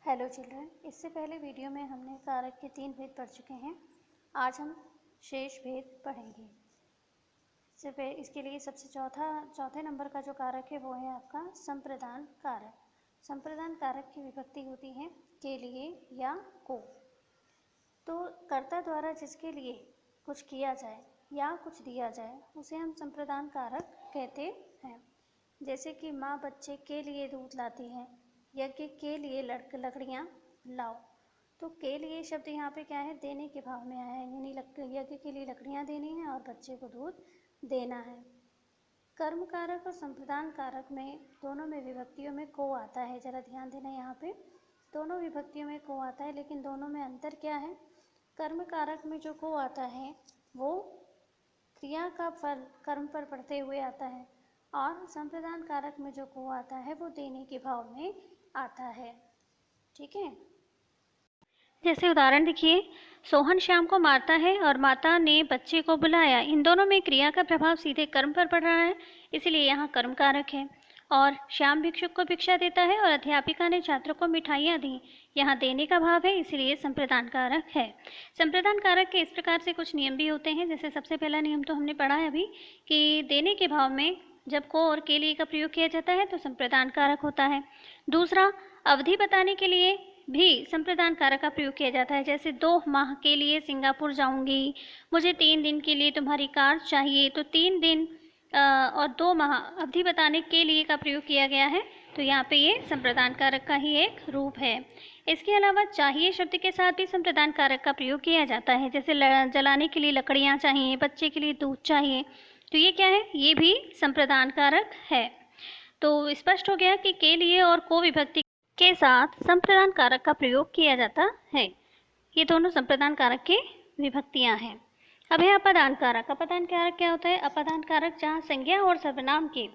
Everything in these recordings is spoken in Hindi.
हेलो चिल्ड्रन, इससे पहले वीडियो में हमने कारक के 3 भेद पढ़ चुके हैं। आज हम शेष भेद पढ़ेंगे। इसके लिए सबसे चौथे नंबर का जो कारक है वो है आपका संप्रदान कारक। संप्रदान कारक की विभक्ति होती है के लिए या को। तो कर्ता द्वारा जिसके लिए कुछ किया जाए या कुछ दिया जाए उसे हम संप्रदान कारक कहते हैं। जैसे कि माँ बच्चे के लिए दूध लाती है, यज्ञ के लिए लकड़ियाँ लाओ। तो के लिए शब्द यहाँ पे क्या है, देने के भाव में आया है, यानी यज्ञ के लिए लकड़ियाँ देनी है और बच्चे को दूध देना है। कर्म कारक और संप्रदान कारक में दोनों में विभक्तियों में को आता है। जरा ध्यान देना, यहाँ पे दोनों विभक्तियों में को आता है, लेकिन दोनों में अंतर क्या है। कर्म कारक में जो को आता है वो क्रिया का फल कर्म पर पड़ते हुए आता है, और संप्रदान कारक में जो को आता है वो देने के भाव में आता है। ठीक है, जैसे उदाहरण देखिए, सोहन श्याम को मारता है और माता ने बच्चे को बुलाया। इन दोनों में क्रिया का प्रभाव सीधे कर्म पर पड़ रहा है, इसलिए यहाँ कर्म कारक है। और श्याम भिक्षुक को भिक्षा देता है और अध्यापिका ने छात्र को मिठाइयाँ दी, यहाँ देने का भाव है, इसलिए संप्रदान कारक है। संप्रदान कारक के इस प्रकार से कुछ नियम भी होते हैं। जैसे सबसे पहला नियम तो हमने पढ़ा है अभी कि देने के भाव में जब को और के लिए का प्रयोग किया जाता है तो संप्रदान कारक होता है। दूसरा, अवधि बताने के लिए भी संप्रदान कारक का प्रयोग किया जाता है। जैसे 2 माह के लिए सिंगापुर जाऊंगी, मुझे 3 दिन के लिए तुम्हारी कार चाहिए, तो 3 दिन और 2 माह अवधि बताने के लिए का प्रयोग किया गया है, तो यहाँ पे ये संप्रदान कारक का ही एक रूप है। इसके अलावा चाहिए शब्द के साथ भी संप्रदान कारक का प्रयोग किया जाता है। जैसे जलाने के लिए लकड़ियाँ चाहिए, बच्चे के लिए दूध चाहिए, तो ये क्या है, ये भी संप्रदान कारक है। तो स्पष्ट हो गया कि के लिए और को विभक्ति के साथ संप्रदान कारक का प्रयोग किया जाता है। ये दोनों संप्रदान कारक की विभक्तियां हैं। अब है अपादान कारक। अपादान कारक क्या होता है? अपादान कारक जहाँ संज्ञा और सर्वनाम के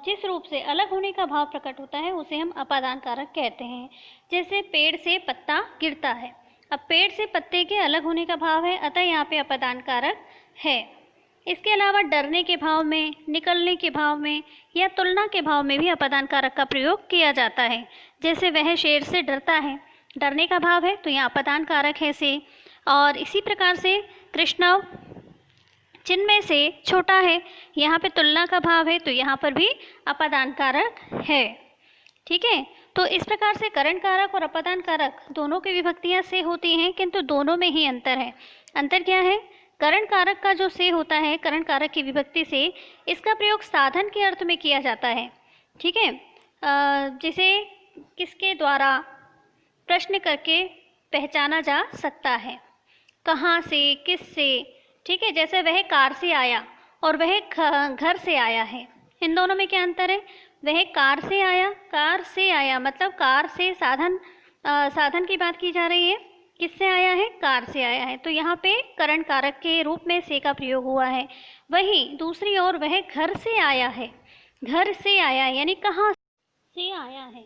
जिस रूप से अलग होने का भाव प्रकट होता है उसे हम अपादान कारक कहते हैं। जैसे पेड़ से पत्ता गिरता है, अब पेड़ से पत्ते के अलग होने का भाव है, अतः यहाँ पे अपादान कारक है। इसके अलावा डरने के भाव में, निकलने के भाव में या तुलना के भाव में भी अपादान कारक का प्रयोग किया जाता है। जैसे वह शेर से डरता है, डरने का भाव है तो यहाँ अपादान कारक है से। और इसी प्रकार से कृष्ण चिन्मय से छोटा है, यहाँ पे तुलना का भाव है तो यहाँ पर भी अपादान कारक है। ठीक है, तो इस प्रकार से करण कारक और अपादान कारक दोनों की विभक्तियाँ से होती हैं, किंतु दोनों में ही अंतर है। अंतर क्या है? करण कारक का जो से होता है, करण कारक की विभक्ति से, इसका प्रयोग साधन के अर्थ में किया जाता है। ठीक है, जिसे किसके द्वारा प्रश्न करके पहचाना जा सकता है, कहाँ से, किस से। ठीक है, जैसे वह कार से आया और वह घर से आया है, इन दोनों में क्या अंतर है? वह कार से आया मतलब कार से साधन की बात की जा रही है। किससे आया है? कार से आया है, तो यहाँ पे करण कारक के रूप में से का प्रयोग हुआ है। वहीं दूसरी ओर वह घर से आया है, घर से आया यानी कहाँ से आया है।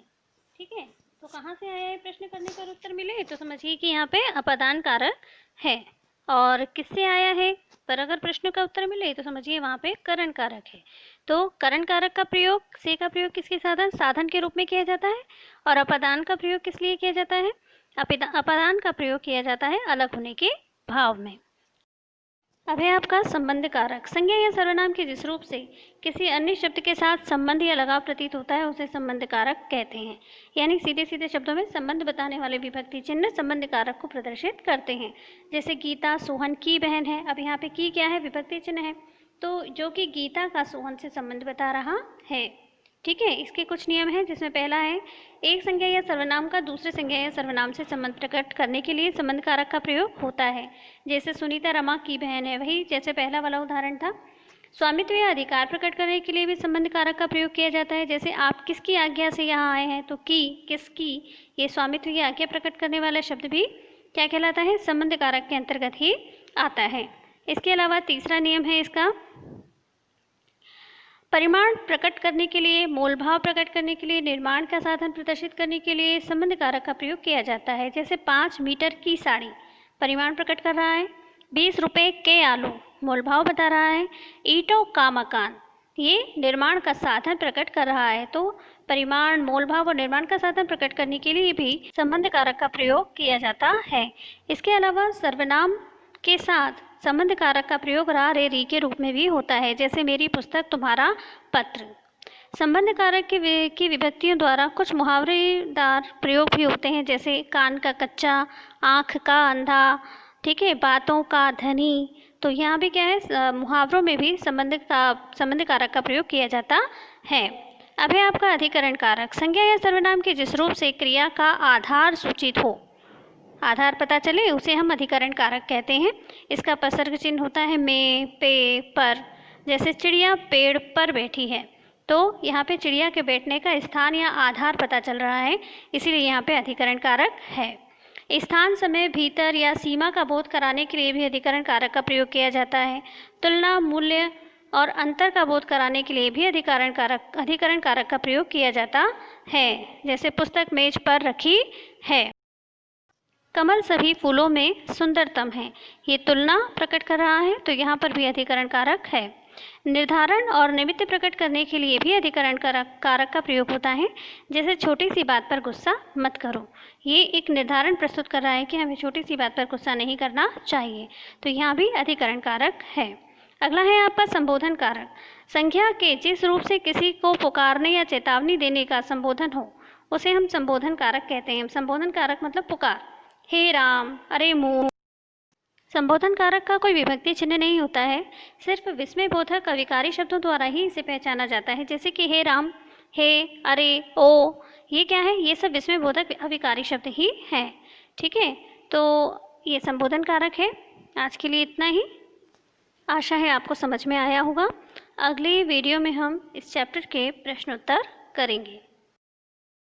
ठीक है, तो कहाँ से आया है प्रश्न करने पर उत्तर मिले तो समझिए कि यहाँ पे अपादान कारक है। और किससे आया है पर अगर प्रश्न का उत्तर मिले तो समझिए वहाँ पे करण कारक है। तो करण कारक का प्रयोग, से का प्रयोग किसके साधन के रूप में किया जाता है, और अपादान का प्रयोग किस लिए किया जाता है? अपादान का प्रयोग किया जाता है अलग होने के भाव में। अब है आपका संबंध कारक। संज्ञा या सर्वनाम के जिस रूप से किसी अन्य शब्द के साथ संबंध या लगाव प्रतीत होता है उसे संबंध कारक कहते हैं। यानी सीधे सीधे शब्दों में संबंध बताने वाले विभक्ति चिन्ह संबंध कारक को प्रदर्शित करते हैं। जैसे गीता सोहन की बहन है, अब यहाँ पे की क्या है? विभक्ति चिन्ह है, तो जो कि गीता का सोहन से संबंध बता रहा है। ठीक है, इसके कुछ नियम हैं, जिसमें पहला है, एक संज्ञा या सर्वनाम का दूसरे संज्ञा या सर्वनाम से संबंध प्रकट करने के लिए संबंध कारक का प्रयोग होता है। जैसे सुनीता रमा की बहन है, वही जैसे पहला वाला उदाहरण था। स्वामित्व या अधिकार प्रकट करने के लिए भी संबंध कारक का प्रयोग किया जाता है। जैसे आप किसकी आज्ञा से यहाँ आए हैं, तो की, किसकी, ये स्वामित्व की आज्ञा प्रकट करने वाला शब्द भी क्या कहलाता है? संबंध कारक के अंतर्गत ही आता है। इसके अलावा तीसरा नियम है इसका, परिमाण प्रकट करने के लिए, मोल भाव प्रकट करने के लिए, निर्माण का साधन प्रदर्शित करने के लिए संबंध कारक का प्रयोग किया जाता है। जैसे 5 मीटर की साड़ी परिमाण प्रकट कर रहा है, 20 रुपये के आलू मोल भाव बता रहा है, ईंटों का मकान ये निर्माण का साधन प्रकट कर रहा है। तो परिमाण, मोल भाव और निर्माण का साधन प्रकट करने के लिए भी संबंध कारक का प्रयोग किया जाता है। इसके अलावा सर्वनाम के साथ संबंध कारक का प्रयोग रा, रे, री के रूप में भी होता है, जैसे मेरी पुस्तक, तुम्हारा पत्र। संबंध कारक की विभक्तियों द्वारा कुछ मुहावरेदार प्रयोग भी होते हैं, जैसे कान का कच्चा, आँख का अंधा, ठीक है, बातों का धनी। तो यहाँ भी क्या है, मुहावरों में भी संबंध कारक का प्रयोग किया जाता है। अब है आपका अधिकरण कारक। संज्ञा या सर्वनाम के जिस रूप से क्रिया का आधार सूचित हो, आधार पता चले, उसे हम अधिकरण कारक कहते हैं। इसका प्रसर्ग चिन्ह होता है में, पे, पर। जैसे चिड़िया पेड़ पर बैठी है, तो यहाँ पे चिड़िया के बैठने का स्थान या आधार पता चल रहा है, इसीलिए यहाँ पे अधिकरण कारक है। स्थान, समय, भीतर या सीमा का बोध कराने के लिए भी अधिकरण कारक का प्रयोग किया जाता है। तुलना, मूल्य और अंतर का बोध कराने के लिए भी अधिकरण कारक का प्रयोग किया जाता है। जैसे पुस्तक मेज पर रखी है। कमल सभी फूलों में सुंदरतम है, ये तुलना प्रकट कर रहा है, तो यहाँ पर भी अधिकरण कारक है। निर्धारण और निमित्त प्रकट करने के लिए भी अधिकरण कारक का प्रयोग होता है। जैसे छोटी सी बात पर गुस्सा मत करो, ये एक निर्धारण प्रस्तुत कर रहा है कि हमें छोटी सी बात पर गुस्सा नहीं करना चाहिए, तो यहाँ भी अधिकरण कारक है। अगला है आपका संबोधन कारक। संज्ञा के जिस रूप से किसी को पुकारने या चेतावनी देने का संबोधन हो, उसे हम संबोधन कारक कहते हैं। संबोधन कारक मतलब पुकार, हे राम, अरे मुँह। संबोधन कारक का कोई विभक्ति चिन्ह नहीं होता है, सिर्फ विस्मयबोधक अविकारी शब्दों द्वारा ही इसे पहचाना जाता है। जैसे कि हे राम, हे, अरे, ओ, ये क्या है, ये सब विस्मयबोधक अविकारी शब्द ही हैं। ठीक है, तो ये संबोधन कारक है। आज के लिए इतना ही। आशा है आपको समझ में आया होगा। अगले वीडियो में हम इस चैप्टर के प्रश्नोत्तर करेंगे।